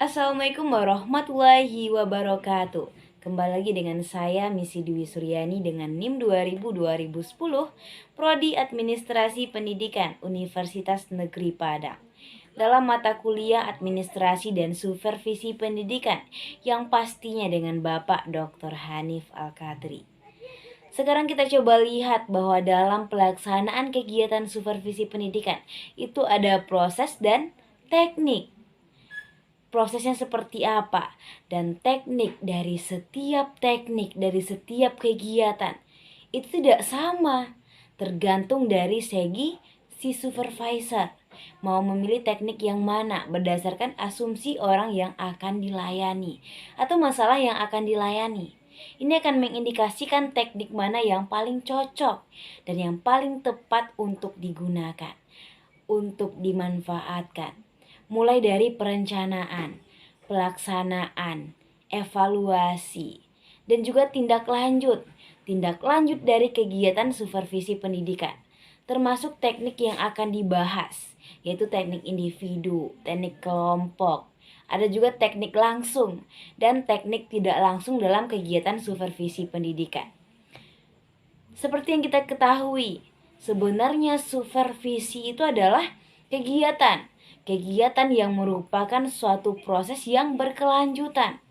Assalamualaikum warahmatullahi wabarakatuh. Kembali lagi dengan saya Misi Dwi Suryani dengan NIM 2000-2010 Prodi Administrasi Pendidikan Universitas Negeri Padang. Dalam mata kuliah Administrasi dan Supervisi Pendidikan yang pastinya dengan Bapak Dr. Hanif Al-Kadri. Sekarang kita coba lihat bahwa dalam pelaksanaan kegiatan supervisi pendidikan itu ada proses dan teknik. Prosesnya seperti apa dan teknik dari setiap kegiatan itu tidak sama, tergantung dari segi si supervisor mau memilih teknik yang mana berdasarkan asumsi orang yang akan dilayani atau masalah yang akan dilayani. Ini akan mengindikasikan teknik mana yang paling cocok dan yang paling tepat untuk digunakan, untuk dimanfaatkan. Mulai dari perencanaan, pelaksanaan, evaluasi, dan juga tindak lanjut. Tindak lanjut dari kegiatan supervisi pendidikan, termasuk teknik yang akan dibahas, yaitu teknik individu, teknik kelompok. Ada juga teknik langsung dan teknik tidak langsung dalam kegiatan supervisi pendidikan. Seperti yang kita ketahui, sebenarnya supervisi itu adalah kegiatan yang merupakan suatu proses yang berkelanjutan.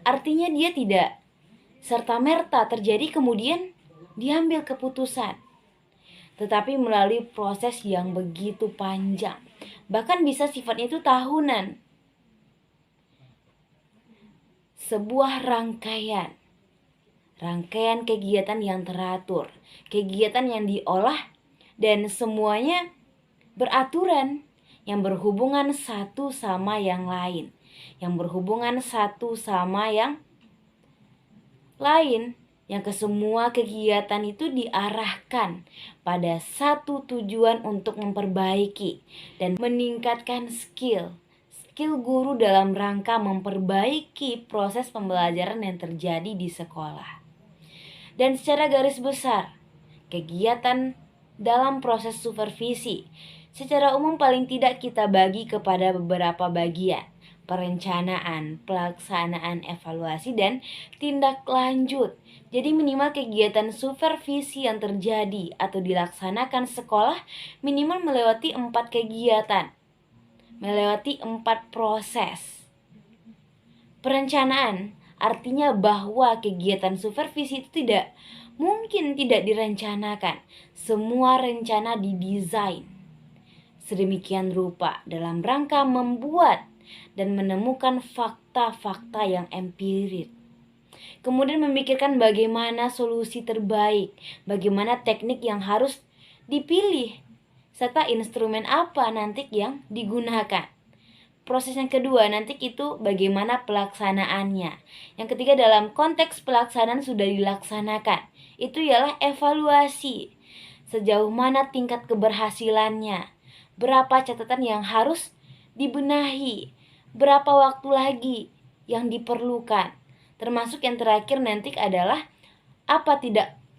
Artinya dia tidak serta-merta terjadi kemudian diambil keputusan, tetapi melalui proses yang begitu panjang. Bahkan bisa sifatnya itu tahunan. Sebuah rangkaian kegiatan yang teratur, kegiatan yang diolah dan semuanya beraturan, yang berhubungan satu sama yang lain, yang kesemua kegiatan itu diarahkan pada satu tujuan untuk memperbaiki dan meningkatkan skill guru dalam rangka memperbaiki proses pembelajaran yang terjadi di sekolah. Dan secara garis besar, kegiatan dalam proses supervisi secara umum paling tidak kita bagi kepada beberapa bagian: perencanaan, pelaksanaan, evaluasi, dan tindak lanjut. Jadi minimal kegiatan supervisi yang terjadi atau dilaksanakan sekolah minimal melewati 4 kegiatan, melewati 4 proses. Perencanaan artinya bahwa kegiatan supervisi itu tidak mungkin tidak direncanakan. Semua rencana didesain sedemikian rupa dalam rangka membuat dan menemukan fakta-fakta yang empirik. Kemudian memikirkan bagaimana solusi terbaik, bagaimana teknik yang harus dipilih, serta instrumen apa nanti yang digunakan. Proses yang kedua nanti itu bagaimana pelaksanaannya. Yang ketiga, dalam konteks pelaksanaan sudah dilaksanakan, itu ialah evaluasi. Sejauh mana tingkat keberhasilannya, berapa catatan yang harus dibenahi, berapa waktu lagi yang diperlukan. Termasuk yang terakhir nanti adalah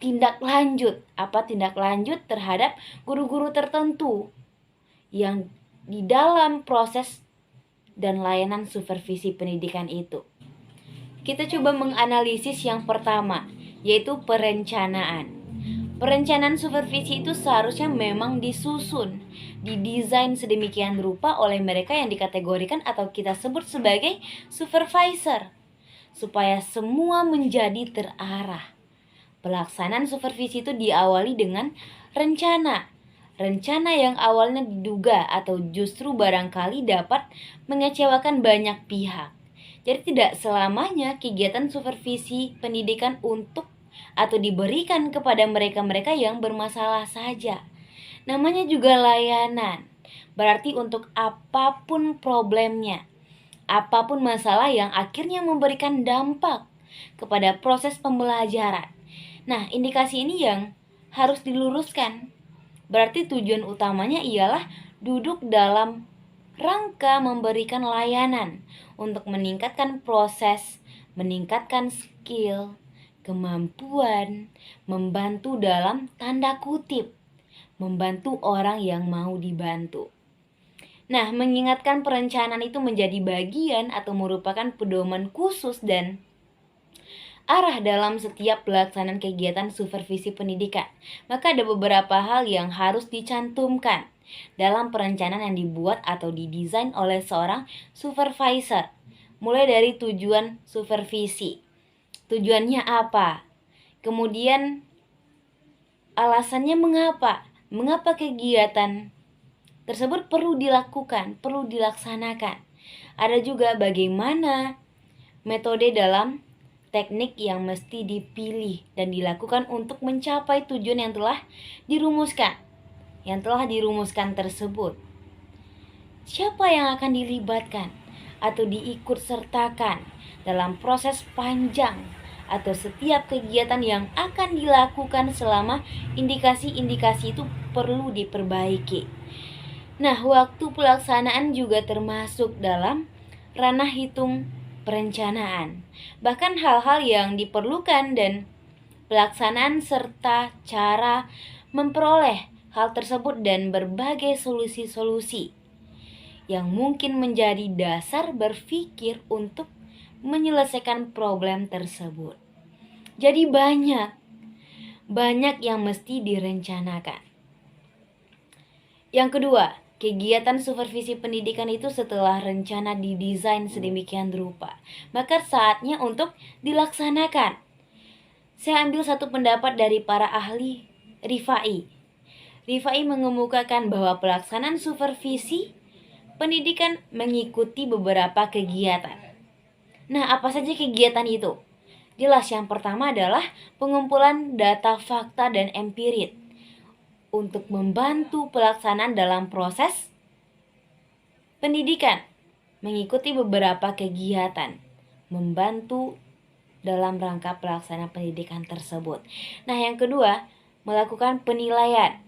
tindak lanjut terhadap guru-guru tertentu yang di dalam proses dan layanan supervisi pendidikan itu. Kita coba menganalisis yang pertama, yaitu perencanaan. Perencanaan supervisi itu seharusnya memang disusun, didesain sedemikian rupa oleh mereka yang dikategorikan atau kita sebut sebagai supervisor, supaya semua menjadi terarah. Pelaksanaan supervisi itu diawali dengan rencana yang awalnya diduga atau justru barangkali dapat mengecewakan banyak pihak. Jadi tidak selamanya kegiatan supervisi pendidikan untuk atau diberikan kepada mereka-mereka yang bermasalah saja. Namanya juga layanan. Berarti untuk apapun problemnya, apapun masalah yang akhirnya memberikan dampak kepada proses pembelajaran. Nah, indikasi ini yang harus diluruskan. Berarti tujuan utamanya ialah duduk dalam rangka memberikan layanan untuk meningkatkan proses, meningkatkan skill, kemampuan, membantu dalam tanda kutip, membantu orang yang mau dibantu. Nah, mengingatkan perencanaan itu menjadi bagian atau merupakan pedoman khusus dan arah dalam setiap pelaksanaan kegiatan supervisi pendidikan. Maka ada beberapa hal yang harus dicantumkan dalam perencanaan yang dibuat atau didesain oleh seorang supervisor. Mulai dari tujuan supervisi. Tujuannya apa? Kemudian alasannya mengapa? Mengapa kegiatan tersebut perlu dilakukan, perlu dilaksanakan. Ada juga bagaimana metode dalam teknik yang mesti dipilih dan dilakukan untuk mencapai tujuan yang telah dirumuskan tersebut. Siapa yang akan dilibatkan atau diikut sertakan dalam proses panjang atau setiap kegiatan yang akan dilakukan selama indikasi-indikasi itu perlu diperbaiki. Nah, waktu pelaksanaan juga termasuk dalam ranah hitung perencanaan. Bahkan hal-hal yang diperlukan dan pelaksanaan serta cara memperoleh hal tersebut dan berbagai solusi-solusi yang mungkin menjadi dasar berpikir untuk menyelesaikan problem tersebut. Jadi banyak yang mesti direncanakan. Yang kedua, kegiatan supervisi pendidikan itu setelah rencana didesain sedemikian rupa, maka saatnya untuk dilaksanakan. Saya ambil satu pendapat dari para ahli Rifai. Rifai mengemukakan bahwa pelaksanaan supervisi pendidikan mengikuti beberapa kegiatan. Nah, apa saja kegiatan itu? Jelas yang pertama adalah pengumpulan data fakta dan empirit untuk membantu pelaksanaan dalam proses pendidikan, mengikuti beberapa kegiatan, membantu dalam rangka pelaksanaan pendidikan tersebut. Nah, yang kedua, melakukan penilaian.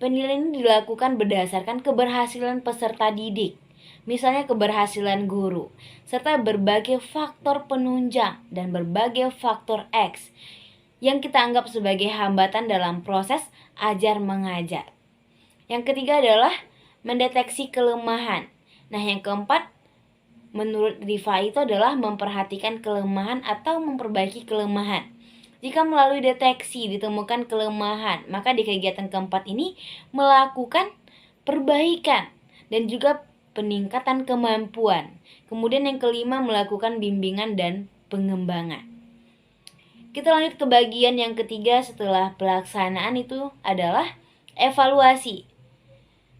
Penilaian dilakukan berdasarkan keberhasilan peserta didik, misalnya keberhasilan guru, serta berbagai faktor penunjang dan berbagai faktor X yang kita anggap sebagai hambatan dalam proses ajar mengajar. Yang ketiga adalah mendeteksi kelemahan. Nah, yang keempat menurut Rifai itu adalah memperhatikan kelemahan atau memperbaiki kelemahan. Jika melalui deteksi ditemukan kelemahan, maka di kegiatan keempat ini melakukan perbaikan dan juga peningkatan kemampuan. Kemudian yang kelima melakukan bimbingan dan pengembangan. Kita lanjut ke bagian yang ketiga setelah pelaksanaan itu adalah evaluasi.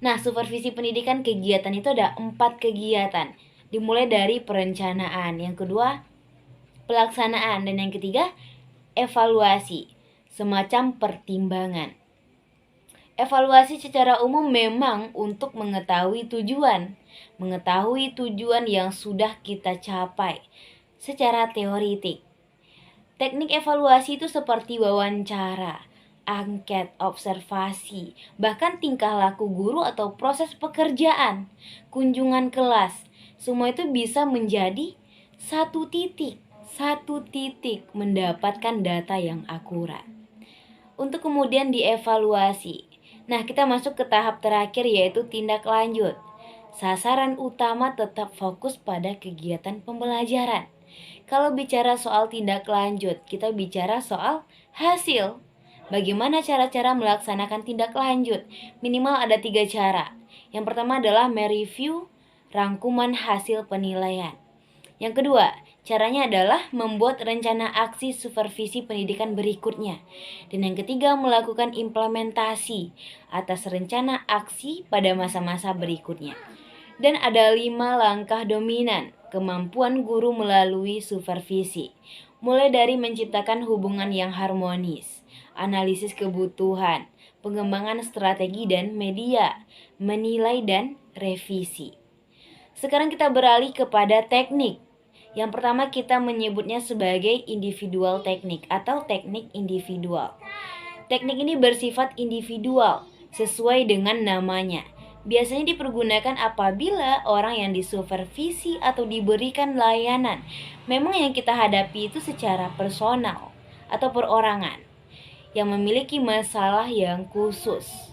Nah, supervisi pendidikan kegiatan itu ada 4 kegiatan. Dimulai dari perencanaan, yang kedua pelaksanaan, dan yang ketiga evaluasi, semacam pertimbangan. Evaluasi secara umum memang untuk mengetahui tujuan yang sudah kita capai secara teoritik. Teknik evaluasi itu seperti wawancara, angket, observasi, bahkan tingkah laku guru atau proses pekerjaan, kunjungan kelas. Semua itu bisa menjadi satu titik mendapatkan data yang akurat untuk kemudian dievaluasi. Nah, kita masuk ke tahap terakhir yaitu tindak lanjut. Sasaran utama tetap fokus pada kegiatan pembelajaran. Kalau bicara soal tindak lanjut, kita bicara soal hasil. Bagaimana cara-cara melaksanakan tindak lanjut? Minimal ada 3 cara. Yang pertama adalah mereview rangkuman hasil penilaian. Yang kedua, caranya adalah membuat rencana aksi supervisi pendidikan berikutnya. Dan yang ketiga, melakukan implementasi atas rencana aksi pada masa-masa berikutnya. Dan ada 5 langkah dominan kemampuan guru melalui supervisi. Mulai dari menciptakan hubungan yang harmonis, analisis kebutuhan, pengembangan strategi dan media, menilai dan revisi. Sekarang kita beralih kepada teknik. Yang pertama kita menyebutnya sebagai individual teknik atau teknik individual. Teknik ini bersifat individual sesuai dengan namanya. Biasanya dipergunakan apabila orang yang disupervisi atau diberikan layanan memang yang kita hadapi itu secara personal atau perorangan yang memiliki masalah yang khusus.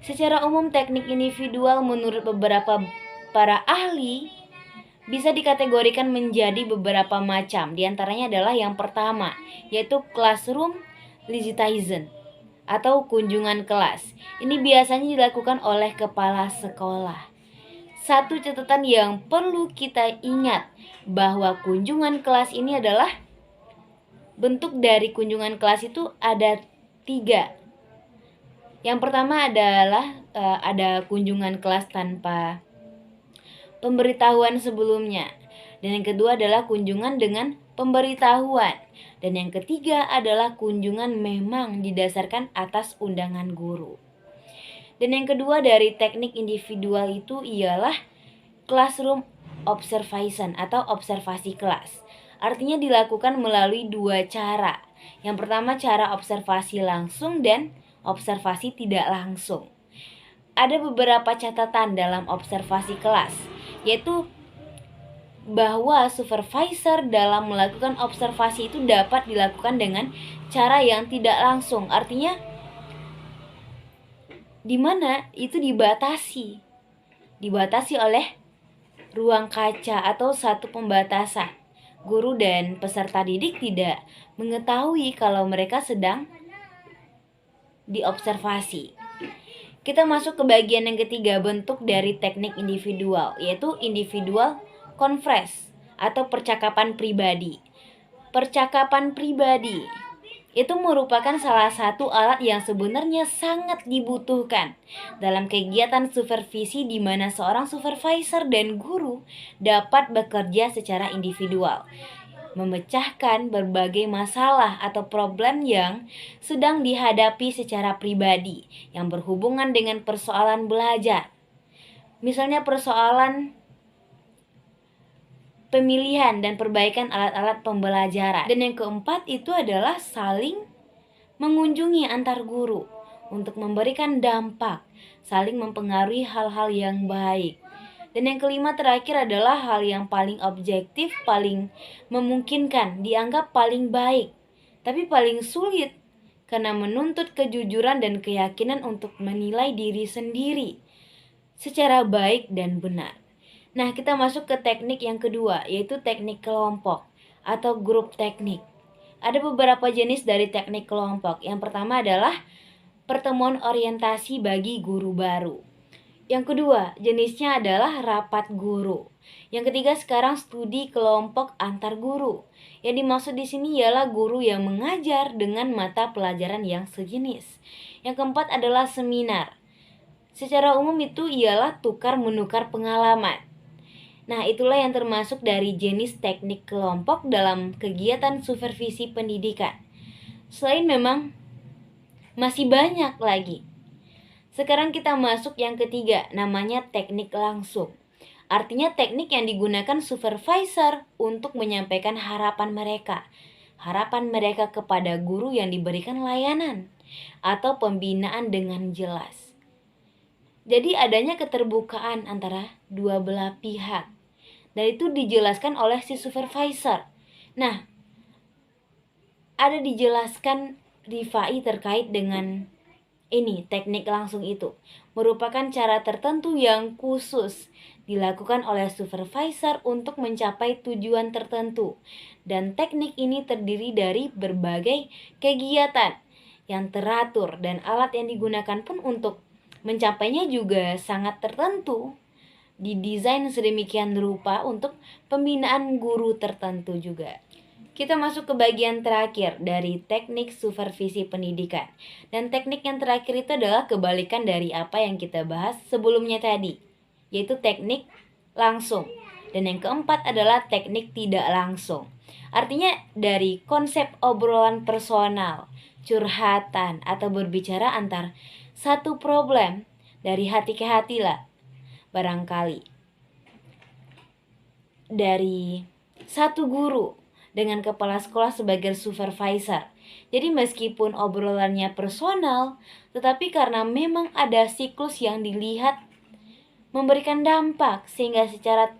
Secara umum teknik individual menurut beberapa para ahli bisa dikategorikan menjadi beberapa macam. Di antaranya adalah yang pertama, yaitu classroom visitation atau kunjungan kelas. Ini biasanya dilakukan oleh kepala sekolah. Satu catatan yang perlu kita ingat bahwa kunjungan kelas ini adalah bentuk dari kunjungan kelas itu ada 3. Yang pertama adalah ada kunjungan kelas tanpa pemberitahuan sebelumnya. Dan yang kedua adalah kunjungan dengan pemberitahuan. Dan yang ketiga adalah kunjungan memang didasarkan atas undangan guru. Dan yang kedua dari teknik individual itu ialah classroom observation atau observasi kelas. Artinya dilakukan melalui 2 cara. Yang pertama cara observasi langsung dan observasi tidak langsung. Ada beberapa catatan dalam observasi kelas, yaitu bahwa supervisor dalam melakukan observasi itu dapat dilakukan dengan cara yang tidak langsung. Artinya di mana itu dibatasi oleh ruang kaca atau satu pembatasan. Guru dan peserta didik tidak mengetahui kalau mereka sedang diobservasi. Kita masuk ke bagian yang ketiga, bentuk dari teknik individual, yaitu individual conference atau percakapan pribadi. Percakapan pribadi itu merupakan salah satu alat yang sebenarnya sangat dibutuhkan dalam kegiatan supervisi di mana seorang supervisor dan guru dapat bekerja secara individual, memecahkan berbagai masalah atau problem yang sedang dihadapi secara pribadi yang berhubungan dengan persoalan belajar. Misalnya persoalan pemilihan dan perbaikan alat-alat pembelajaran. Dan yang keempat itu adalah saling mengunjungi antar guru untuk memberikan dampak, saling mempengaruhi hal-hal yang baik. Dan yang kelima terakhir adalah hal yang paling objektif, paling memungkinkan, dianggap paling baik, tapi paling sulit karena menuntut kejujuran dan keyakinan untuk menilai diri sendiri secara baik dan benar. Nah, kita masuk ke teknik yang kedua, yaitu teknik kelompok atau grup teknik. Ada beberapa jenis dari teknik kelompok. Yang pertama adalah pertemuan orientasi bagi guru baru. Yang kedua, jenisnya adalah rapat guru. Yang ketiga sekarang studi kelompok antar guru. Yang dimaksud di sini ialah guru yang mengajar dengan mata pelajaran yang sejenis. Yang keempat adalah seminar. Secara umum itu ialah tukar-menukar pengalaman. Nah, itulah yang termasuk dari jenis teknik kelompok dalam kegiatan supervisi pendidikan. Selain memang masih banyak lagi. Sekarang kita masuk yang ketiga, namanya teknik langsung. Artinya teknik yang digunakan supervisor untuk menyampaikan harapan mereka. Harapan mereka kepada guru yang diberikan layanan atau pembinaan dengan jelas. Jadi adanya keterbukaan antara dua belah pihak. Dan itu dijelaskan oleh si supervisor. Nah, ada dijelaskan Rifai terkait dengan ini, teknik langsung itu merupakan cara tertentu yang khusus dilakukan oleh supervisor untuk mencapai tujuan tertentu. Dan teknik ini terdiri dari berbagai kegiatan yang teratur dan alat yang digunakan pun untuk mencapainya juga sangat tertentu. Didesain sedemikian rupa untuk pembinaan guru tertentu juga. Kita masuk ke bagian terakhir dari teknik supervisi pendidikan. Dan teknik yang terakhir itu adalah kebalikan dari apa yang kita bahas sebelumnya tadi, yaitu teknik langsung. Dan yang keempat adalah teknik tidak langsung. Artinya dari konsep obrolan personal, curhatan, atau berbicara antar satu problem dari hati ke hati lah, barangkali. Dari satu guru dengan kepala sekolah sebagai supervisor. Jadi meskipun obrolannya personal, tetapi karena memang ada siklus yang dilihat memberikan dampak, sehingga secara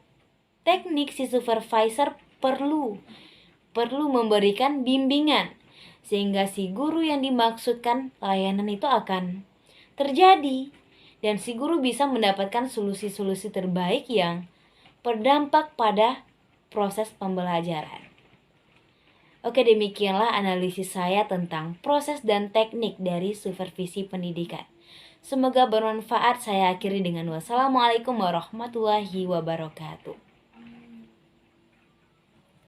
teknik si supervisor perlu memberikan bimbingan, sehingga si guru yang dimaksudkan layanan itu akan terjadi. dan si guru bisa mendapatkan solusi-solusi terbaik yang berdampak pada proses pembelajaran. Oke, demikianlah analisis saya tentang proses dan teknik dari supervisi pendidikan. Semoga bermanfaat. Saya akhiri dengan wassalamualaikum warahmatullahi wabarakatuh.